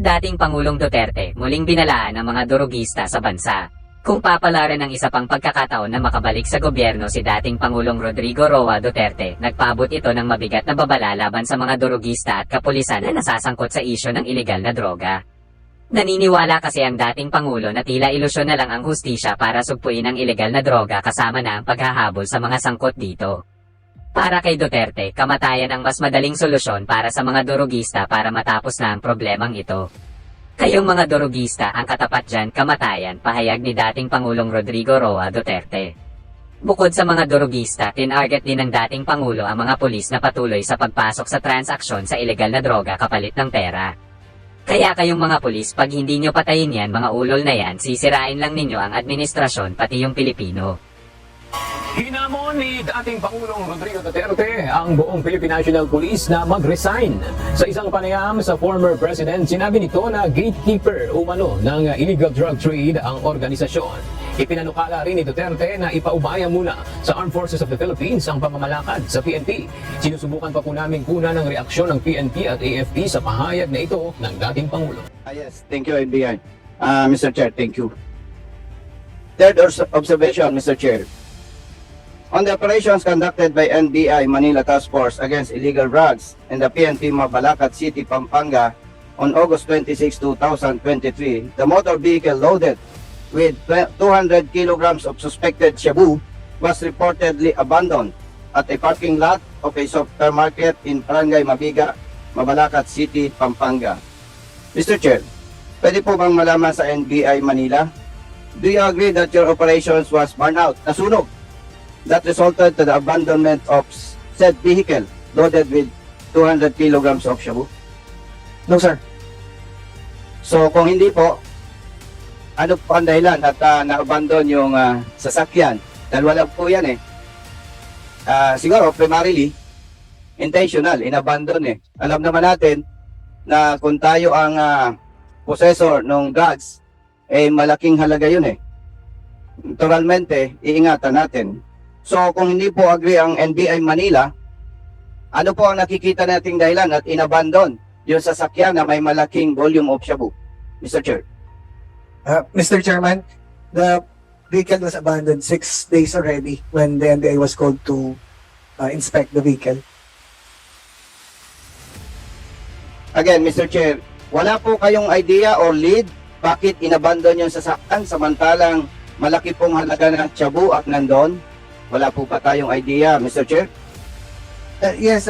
Dating Pangulong Duterte muling binalaan ang mga durugista sa bansa. Kung papalaran ng isa pang pagkakataon na makabalik sa gobyerno si dating Pangulong Rodrigo Roa Duterte, nagpaabot ito ng mabigat na babala laban sa mga durugista at kapulisan na nasasangkot sa isyo ng ilegal na droga. Naniniwala kasi ang dating Pangulo na tila ilusyon na lang ang hustisya para sugpuin ang ilegal na droga kasama na ang paghahabol sa mga sangkot dito. Para kay Duterte, kamatayan ang mas madaling solusyon para sa mga durugista para matapos na ang problemang ito. Kayong mga durugista, ang katapat dyan, kamatayan, pahayag ni dating Pangulong Rodrigo Roa Duterte. Bukod sa mga durugista, tinarget din ng dating Pangulo ang mga pulis na patuloy sa pagpasok sa transaksyon sa ilegal na droga kapalit ng pera. Kaya kayong mga pulis, pag hindi nyo patayin yan, mga ulol na yan, sisirain lang ninyo ang administrasyon pati yung Pilipino. Hinamon ni dating Pangulong Rodrigo Duterte ang buong Philippine National Police na mag-resign. Sa isang panayam sa former president, sinabi nito na gatekeeper umano ng illegal drug trade ang organisasyon. Ipinanukala rin ni Duterte na ipaubaya muna sa Armed Forces of the Philippines ang pamamalakad sa PNP. Sinusubukan pa po namin kuna ng reaksyon ng PNP at AFP sa pahayag na ito ng dating Pangulo. Yes, thank you, NBI. Mr. Chair, thank you. Third observation, Mr. Chair. On the operations conducted by NBI Manila Task Force against illegal drugs in the PNP Mabalacat City, Pampanga on August 26, 2023, the motor vehicle loaded with 200 kilograms of suspected shabu was reportedly abandoned at a parking lot of a supermarket in Barangay Mabiga, Mabalacat City, Pampanga. Mr. Chair, pwede po bang malaman sa NBI Manila? Do you agree that your operations was burned out, nasunog, that resulted to the abandonment of said vehicle loaded with 200 kilograms of shabu? No, sir. So kung hindi po, ano po ang dahilan at na-abandon yung sasakyan? Dahil wala po yan eh. Siguro primarily, intentional, inabandon eh. Alam naman natin na kung tayo ang possessor ng drugs, eh malaking halaga yun eh. Naturalmente, iingatan natin. So kung hindi po agree ang NBI Manila, ano po ang nakikita nating dahilan at inabandon yung sasakyan na may malaking volume of shabu? Mr. Chair. Mr. Chairman, the vehicle was abandoned 6 days already when the NBI was called to inspect the vehicle. Again, Mr. Chair, wala po kayong idea or lead bakit inabandon yung sasakyan samantalang malaki pong halaga ng shabu at nandun? Wala po ba tayong idea, Mr. Chair? Yes,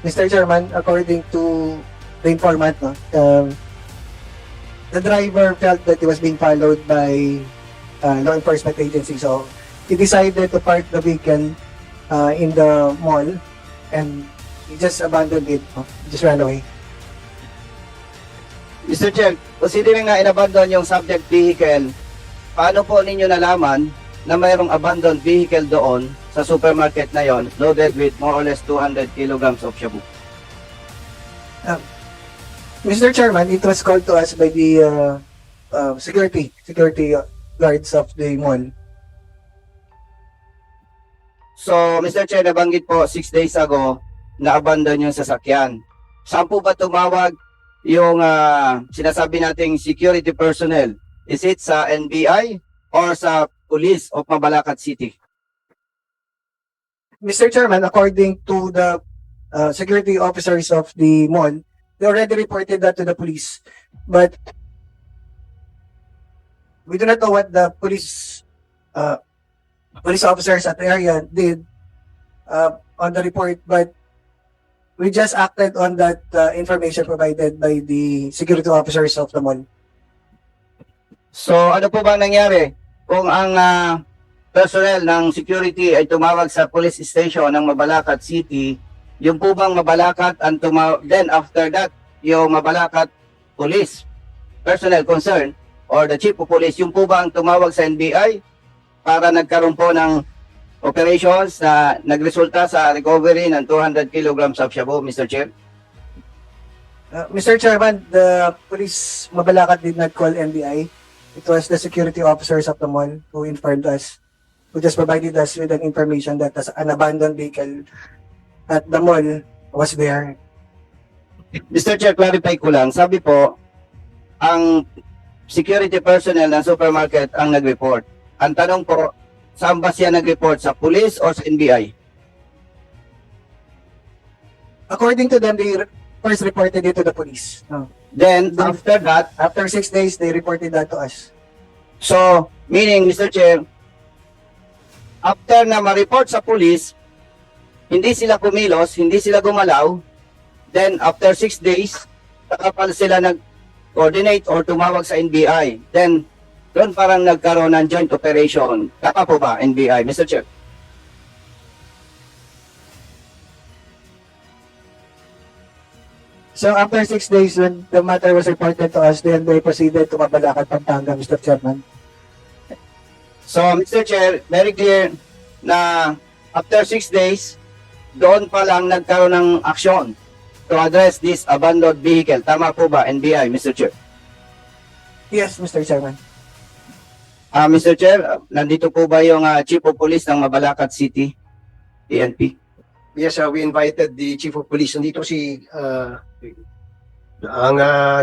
Mr. Chairman, according to the informant, the driver felt that he was being followed by law enforcement agency, so he decided to park the vehicle in the mall and he just abandoned it, just ran away. Mr. Chair, considering na inabandon yung subject vehicle, paano po ninyo nalaman na mayroong abandoned vehicle doon sa supermarket na yon loaded with more or less 200 kilograms of shabu? Mr. Chairman, it was called to us by the security guards of the mall. So, Mr. Chair, nabanggit po 6 days ago na abandon yung sasakyan. Saan po ba tumawag yung sinasabi nating security personnel? Is it sa NBI or sa Police of Mabalacat City? Mr. Chairman, according to the security officers of the mall, they already reported that to the police. But we do not know what the police officers at the area did on the report, but we just acted on that information provided by the security officers of the mall. So, ano po bang nangyari? Kung ang personnel ng security ay tumawag sa police station ng Mabalacat City, yung po bang Mabalacat ang then after that, yung Mabalacat police personnel concerned or the chief of police, yung po ba ang tumawag sa NBI para nagkaroon po ng operations na nagresulta sa recovery ng 200 kilograms of shabu, Mr. Chair? Mr. Chairman, the police Mabalacat did not call NBI. It was the security officers of the mall who informed us, who just provided us with an information that an abandoned vehicle at the mall was there. Mr. Chair, clarify ko lang. Sabi po, ang security personnel ng supermarket ang nag-report. Ang tanong po, saan ba siya nag-report? Sa police or sa NBI? According to them, they first reported it to the police. No. Then, after that, After 6 days, they reported that to us. so, meaning, Mr. Chair, after na ma-report sa police, hindi sila kumilos, hindi sila gumalaw, then after 6 days, saka pala sila nag-coordinate or tumawag sa NBI. Then, doon parang nagkaroon ng joint operation. Tama po ba, NBI, Mr. Chair? So after 6 days, when the matter was reported to us, then they proceeded to Mabalacat, Pampanga, Mr. Chairman. So, Mr. Chair, very clear na after 6 days, doon pa lang nagkaroon ng aksyon to address this abandoned vehicle. Tama po ba, NBI, Mr. Chair? Yes, Mr. Chairman. Mr. Chair, nandito po ba yung Chief of Police ng Mabalacat City, PNP? Yes, we invited the Chief of Police. Nandito si ang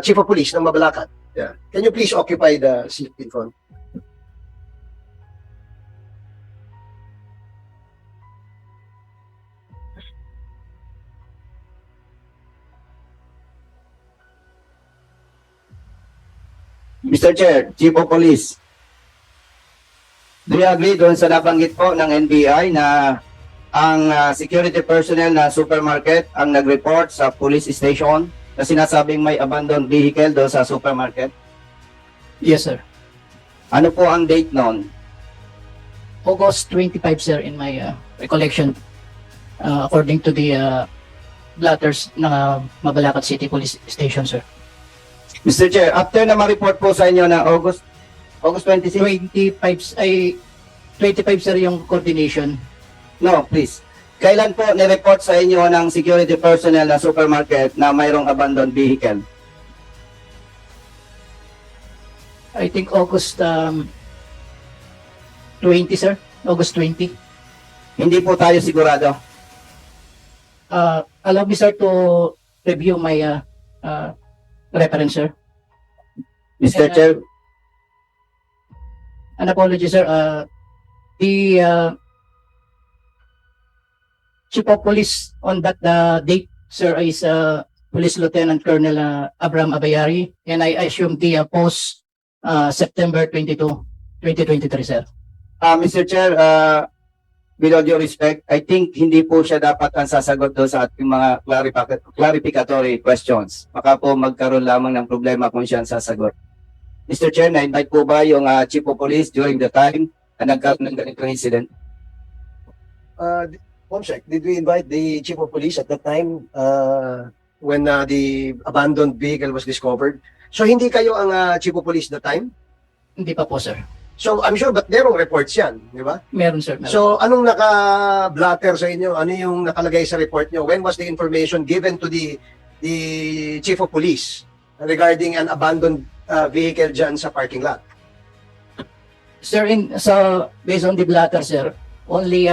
Chief of Police ng Mabalacat. Yeah. Can you please occupy the seat in front? Mr. Chair, Chief of Police, do you agree doon sa nabanggit po ng NBI na ang security personnel na supermarket ang nag-report sa police station na sinasabing may abandoned vehicle doon sa supermarket? Yes, sir. Ano po ang date noon? August 25, sir, in my recollection, according to the blatters ng Mabalacat City Police Station, sir. Mr. Chair, after na ma-report po sa inyo na August 26? 25, 25, sir, yung coordination. No, please. Kailan po ni-report sa inyo ng security personnel na supermarket na mayroong abandoned vehicle? I think August 20, sir. August 20. Hindi po tayo sigurado. Allow me, sir, to review my reference, sir. Mr. Yeah. Chair, An apology, sir. The Chief of Police on that date, sir, is Police Lieutenant Colonel Abraham Abayari, and I assume the post September 22, 2023, sir. Mr. Chair, with all due respect, I think hindi po siya dapat ang sasagot doon sa ating mga clarificatory questions. Baka po magkaroon lamang ng problema kung siya ang sasagot. Mr. Chair, na-invite po ba yung Chief of Police during the time na nagkaroon ng ganitong incident? Check. Did we invite the Chief of Police at that time when the abandoned vehicle was discovered? So hindi kayo ang Chief of Police that time? Hindi pa po, sir. So I'm sure but merong reports yan, di ba? Meron, sir. Meron. So anong naka-blatter sa inyo? Ano yung nakalagay sa report nyo? When was the information given to the Chief of Police regarding an abandoned vehicle dyan sa parking lot? Sir, based on the blatter, sir, only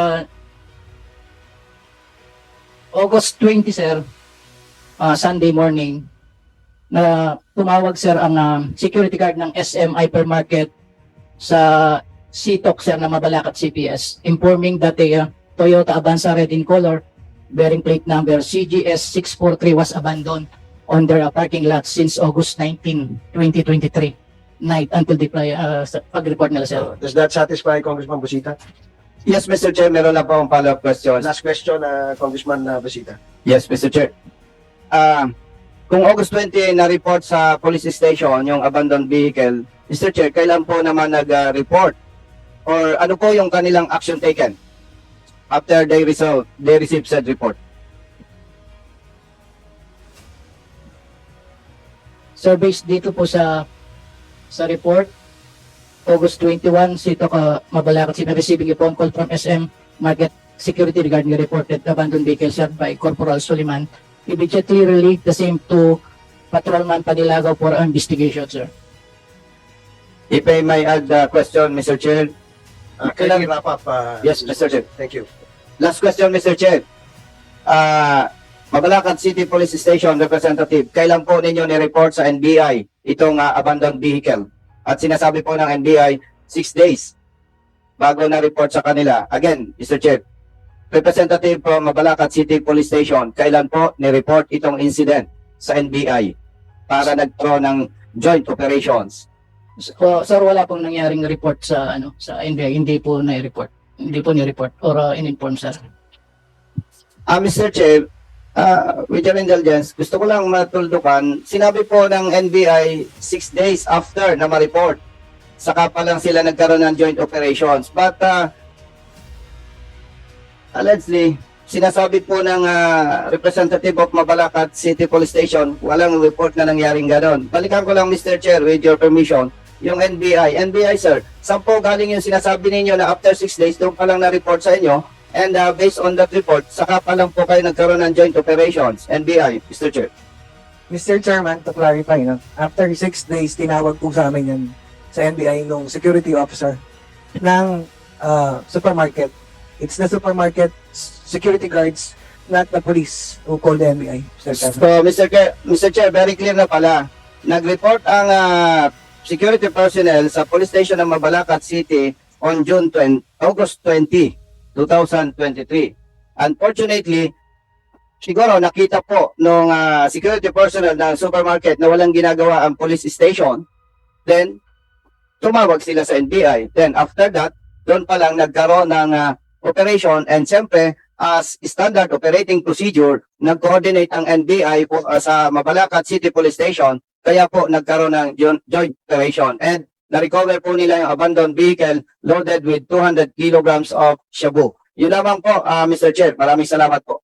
August 20, sir, Sunday morning, na tumawag, sir, ang security guard ng SM Hypermarket sa CTOC, sir, na Mabalacat CPS, informing that a Toyota Avanza red in color, bearing plate number CGS 643 was abandoned on their parking lot since August 19, 2023 night until the pag-report nila, sir. Does that satisfy Congressman Busita? Yes, Mr. Chair, meron lang po akong follow-up questions. Last question, Congressman Busita. Yes, Mr. Chair. Kung August 20 na-report sa police station yung abandoned vehicle, Mr. Chair, kailan po naman nag-report? Or ano po yung kanilang action taken after they receive said report? Sir, based dito po sa report, August 21, CTOC Mabalacat City receiving a phone call from SM Market Security regarding the reported abandoned vehicle served by Corporal Suliman. Immediately relayed the same to Patrolman Padilagaw for investigation, sir. If I may add a question, Mr. Chair. Can you wrap up? Yes, Mr. Chair. Thank you. Last question, Mr. Chair. Mabalacat City Police Station Representative, kailan po ninyo ni-report sa NBI itong abandoned vehicle? At sinasabi po ng NBI, 6 days bago na-report sa kanila. Again, Mr. Chair, Representative from Mabalacat City Police Station, kailan po ni-report itong incident sa NBI para nagkaroon ng joint operations? So, sir, wala pong nangyaring report sa sa NBI, hindi po na-report. Hindi po ni-report or in-inform, sir. Mr. Chair, with your indulgence, gusto ko lang matuldukan, sinabi po ng NBI 6 days after na ma-report, saka pa lang sila nagkaroon ng joint operations. But, allegedly, sinasabi po ng representative of Mabalacat City Police Station, walang report na nangyaring ganon. Balikan ko lang, Mr. Chair, with your permission, yung NBI. NBI, sir, saan po galing yung sinasabi ninyo na after 6 days, doon pa lang na-report sa inyo, and based on that report, saka pa lang po kayo nagkaroon ng joint operations. NBI, Mr. Chair. Mr. Chairman, to clarify, no, after 6 days, tinawag po sa amin yan sa NBI nung security officer ng supermarket. It's the supermarket security guards, not the police who called the NBI. Mr. Chairman. So, Mr. Chair, very clear na pala. Nag-report ang security personnel sa police station ng Mabalacat City on August 20, 2023. Unfortunately, siguro nakita po nung security personnel ng supermarket na walang ginagawa ang police station. Then, tumawag sila sa NBI. Then, after that, doon pa lang nagkaroon ng operation, and siyempre, as standard operating procedure, nag-coordinate ang NBI po sa Mabalacat City Police Station, kaya po nagkaroon ng joint operation. And na-recover po nila yung abandoned vehicle loaded with 200 kilograms of shabu. Yun lamang po, Mr. Chair. Maraming salamat po.